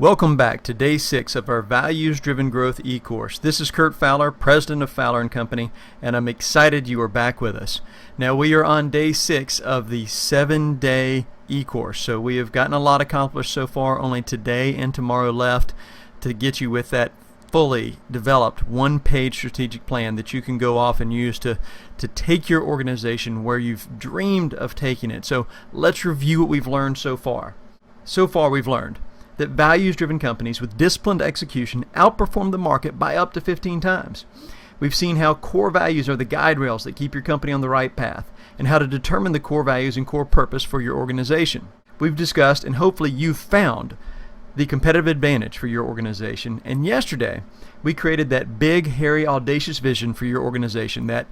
Welcome back to Day 6 of our Values Driven Growth e-course. This is Kurt Fowler, president of Fowler & Company, and I'm excited you are back with us. Now we are on Day 6 of the 7-day e-course, so we have gotten a lot accomplished so far, only today and tomorrow left to get you with that fully developed one-page strategic plan that you can go off and use to take your organization where you've dreamed of taking it. So let's review what we've learned so far. So far we've learned that values-driven companies with disciplined execution outperform the market by up to 15 times. We've seen how core values are the guide rails that keep your company on the right path, and how to determine the core values and core purpose for your organization. We've discussed, and hopefully you've found, the competitive advantage for your organization. And yesterday, we created that big, hairy, audacious vision for your organization, that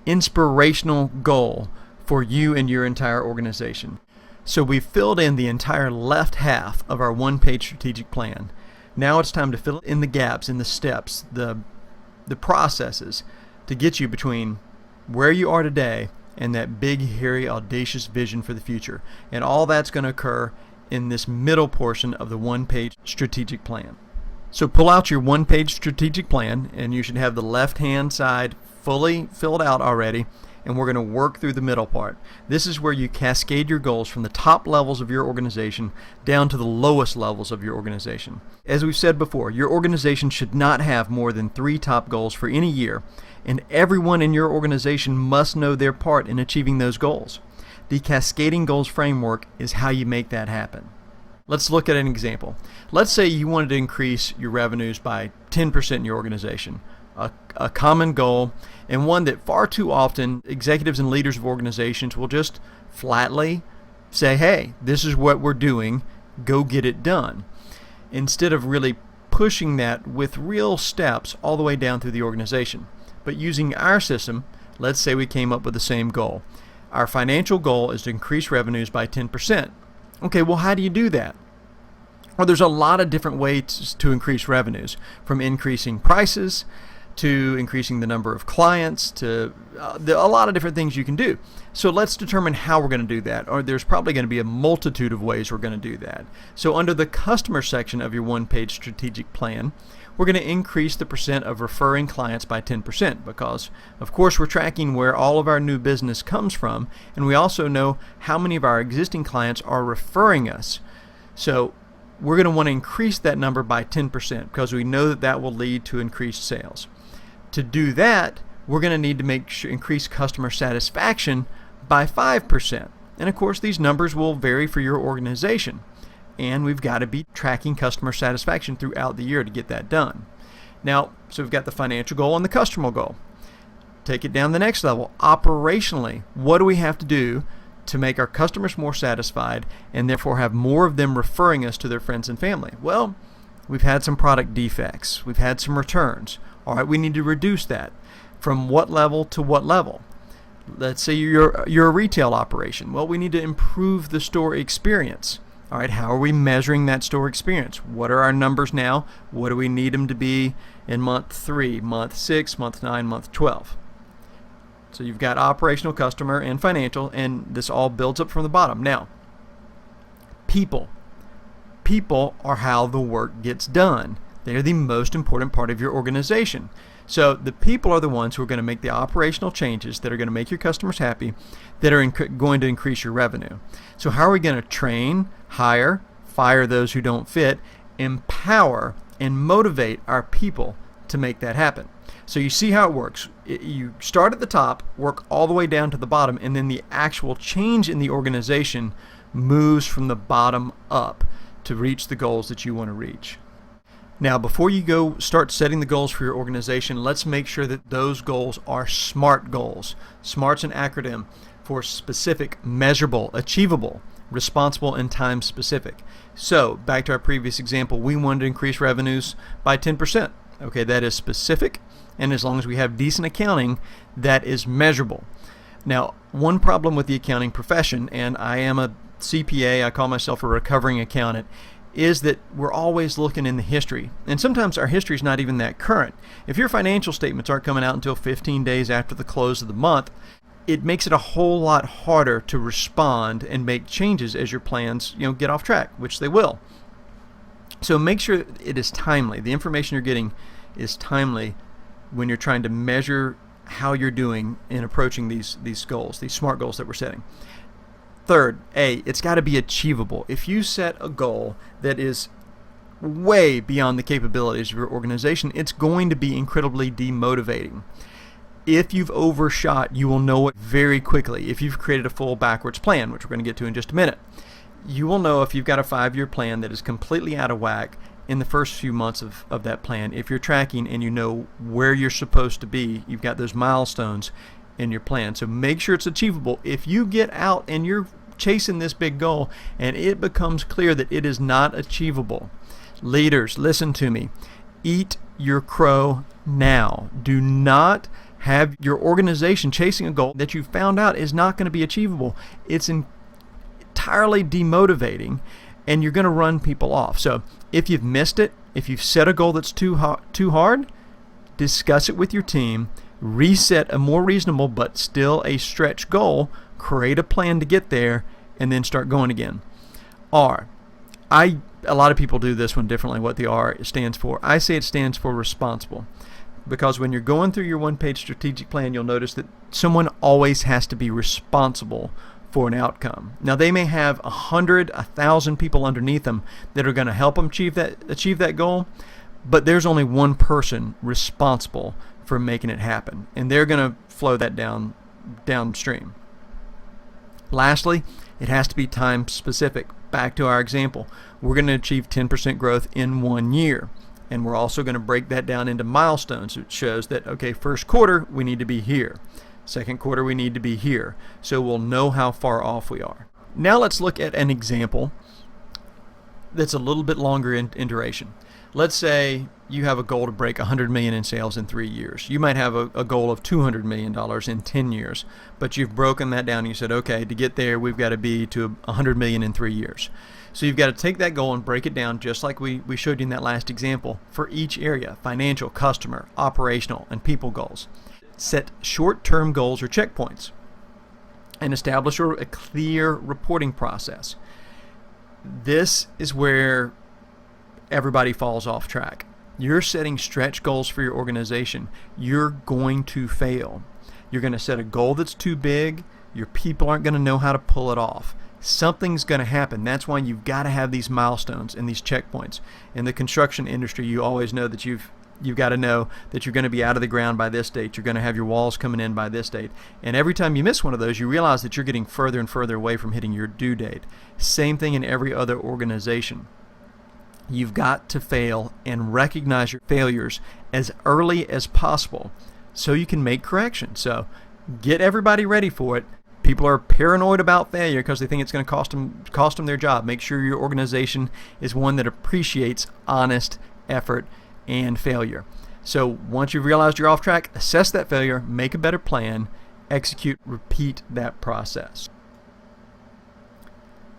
inspirational goal for you and your entire organization. So we've filled in the entire left half of our one-page strategic plan. Now it's time to fill in the gaps, in the steps, the processes to get you between where you are today and that big, hairy, audacious vision for the future. And all that's going to occur in this middle portion of the one-page strategic plan. So pull out your one-page strategic plan, and you should have the left-hand side fully filled out already. And we're going to work through the middle part. This is where you cascade your goals from the top levels of your organization down to the lowest levels of your organization. As we've said before, your organization should not have more than 3 top goals for any year, and everyone in your organization must know their part in achieving those goals. The Cascading Goals framework is how you make that happen. Let's look at an example. Let's say you wanted to increase your revenues by 10% in your organization. A common goal, and one that far too often executives and leaders of organizations will just flatly say, hey, this is what we're doing, go get it done, instead of really pushing that with real steps all the way down through the organization. But using our system, let's say we came up with the same goal. Our financial goal is to increase revenues by 10%. Okay, well, how do you do that? Well, there's a lot of different ways to increase revenues, from increasing prices to increasing the number of clients, to a lot of different things you can do. So let's determine how we're going to do that, or there's probably going to be a multitude of ways we're going to do that. So under the customer section of your one-page strategic plan, we're going to increase the percent of referring clients by 10%, because of course we're tracking where all of our new business comes from, and we also know how many of our existing clients are referring us. So we're going to want to increase that number by 10% because we know that will lead to increased sales. To do that, we're going to need to increase customer satisfaction by 5%. And of course, these numbers will vary for your organization. And we've got to be tracking customer satisfaction throughout the year to get that done. Now, so we've got the financial goal and the customer goal. Take it down the next level. Operationally, what do we have to do to make our customers more satisfied and therefore have more of them referring us to their friends and family? Well, we've had some product defects. We've had some returns. All right, we need to reduce that. From what level to what level? Let's say you're a retail operation. Well, we need to improve the store experience. All right, how are we measuring that store experience? What are our numbers now? What do we need them to be in month 3, month 6, month 9, month 12? So you've got operational, customer, and financial, and this all builds up from the bottom. Now, people. People are how the work gets done. They're the most important part of your organization. So the people are the ones who are going to make the operational changes that are going to make your customers happy, that are going to increase your revenue. So how are we going to train, hire, fire those who don't fit, empower, and motivate our people to make that happen? So you see how it works. You start at the top, work all the way down to the bottom, and then the actual change in the organization moves from the bottom up to reach the goals that you want to reach. Now, before you go start setting the goals for your organization, let's make sure that those goals are SMART goals. SMART's an acronym for specific, measurable, achievable, responsible, and time specific. So, back to our previous example, we wanted to increase revenues by 10%. Okay, that is specific, and as long as we have decent accounting, that is measurable. Now, one problem with the accounting profession, and I am a CPA, I call myself a recovering accountant, is that we're always looking in the history. And sometimes our history is not even that current. If your financial statements aren't coming out until 15 days after the close of the month, it makes it a whole lot harder to respond and make changes as your plans, get off track, which they will. So make sure it is timely. The information you're getting is timely when you're trying to measure how you're doing in approaching these goals, these SMART goals that we're setting. Third, it's got to be achievable. If you set a goal that is way beyond the capabilities of your organization, it's going to be incredibly demotivating. If you've overshot, you will know it very quickly. If you've created a full backwards plan, which we're going to get to in just a minute, you will know if you've got a 5-year plan that is completely out of whack in the first few months of that plan. If you're tracking and you know where you're supposed to be, you've got those milestones in your plan. So make sure it's achievable. If you get out and you're chasing this big goal and it becomes clear that it is not achievable, leaders, listen to me. Eat your crow now. Do not have your organization chasing a goal that you found out is not going to be achievable. It's entirely demotivating, and you're going to run people off. So if you've missed it, if you've set a goal that's too hard, discuss it with your team, reset a more reasonable but still a stretch goal, create a plan to get there, and then start going again. A lot of people do this one differently, what the R stands for. I say it stands for responsible. Because when you're going through your one-page strategic plan, you'll notice that someone always has to be responsible for an outcome. Now, they may have 100, 1,000 people underneath them that are going to help them achieve that goal, but there's only one person responsible for making it happen, and they're going to flow that downstream. Lastly, it has to be time specific. Back to our example, we're going to achieve 10% growth in 1 year. And we're also going to break that down into milestones. It shows that, okay, first quarter, we need to be here. Second quarter, we need to be here. So we'll know how far off we are. Now let's look at an example that's a little bit longer in duration. Let's say you have a goal to break $100 million in sales in 3 years. You might have a goal of $200 million in 10 years, but you've broken that down and you said, okay, to get there, we've got to be to $100 million in 3 years. So you've got to take that goal and break it down just like we showed you in that last example for each area: financial, customer, operational, and people goals. Set short-term goals or checkpoints and establish a clear reporting process. This is where everybody falls off track. You're setting stretch goals for your organization. You're going to fail. You're going to set a goal that's too big. Your people aren't going to know how to pull it off. Something's going to happen. That's why you've got to have these milestones and these checkpoints. In the construction industry, you always know that you've got to know that you're going to be out of the ground by this date. You're going to have your walls coming in by this date. And every time you miss one of those, you realize that you're getting further and further away from hitting your due date. Same thing in every other organization. You've got to fail and recognize your failures as early as possible so you can make corrections. So get everybody ready for it. People are paranoid about failure because they think it's going to cost them their job. Make sure your organization is one that appreciates honest effort and failure. So once you've realized you're off track, assess that failure, make a better plan, execute, repeat that process.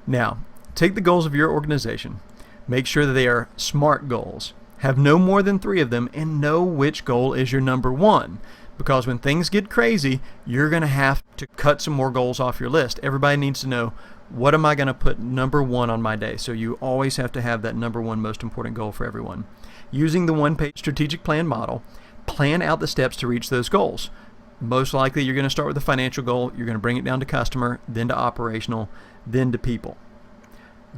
Now, take the goals of your organization, make sure that they are SMART goals, have no more than 3 of them, and know which goal is your number 1. Because when things get crazy, you're going to have to cut some more goals off your list. Everybody needs to know, what am I going to put number 1 on my day? So you always have to have that number 1 most important goal for everyone. Using the one-page strategic plan model, plan out the steps to reach those goals. Most likely, you're going to start with the financial goal. You're going to bring it down to customer, then to operational, then to people.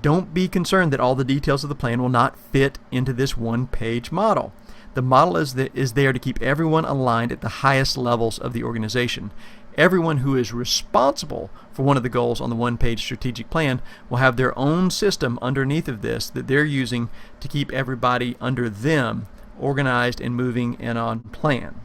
Don't be concerned that all the details of the plan will not fit into this one-page model. The model is there to keep everyone aligned at the highest levels of the organization. Everyone who is responsible for one of the goals on the one-page strategic plan will have their own system underneath of this that they're using to keep everybody under them organized and moving and on plan.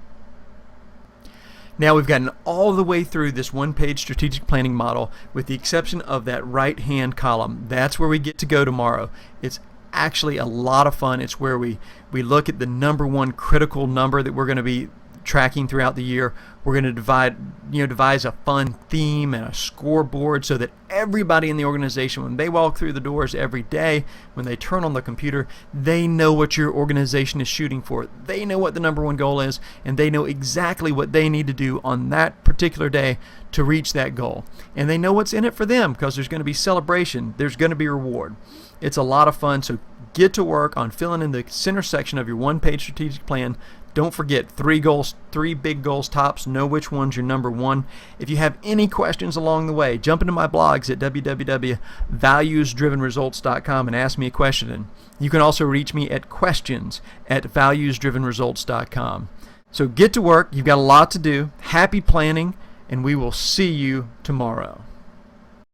Now we've gotten all the way through this one-page strategic planning model with the exception of that right-hand column. That's where we get to go tomorrow. It's actually a lot of fun. It's where we look at the number 1 critical number that we're going to be tracking throughout the year. We're going to devise a fun theme and a scoreboard so that everybody in the organization, when they walk through the doors every day, when they turn on the computer, they know what your organization is shooting for. They know what the number 1 goal is, and they know exactly what they need to do on that particular day to reach that goal. And they know what's in it for them because there's going to be celebration. There's going to be reward. It's a lot of fun, so get to work on filling in the center section of your one-page strategic plan. Don't forget 3 goals, 3 big goals tops. Know which one's your number one. If you have any questions along the way, jump into my blogs at www.valuesdrivenresults.com and ask me a question. And you can also reach me at questions@valuesdrivenresults.com. So get to work. You've got a lot to do. Happy planning, and we will see you tomorrow.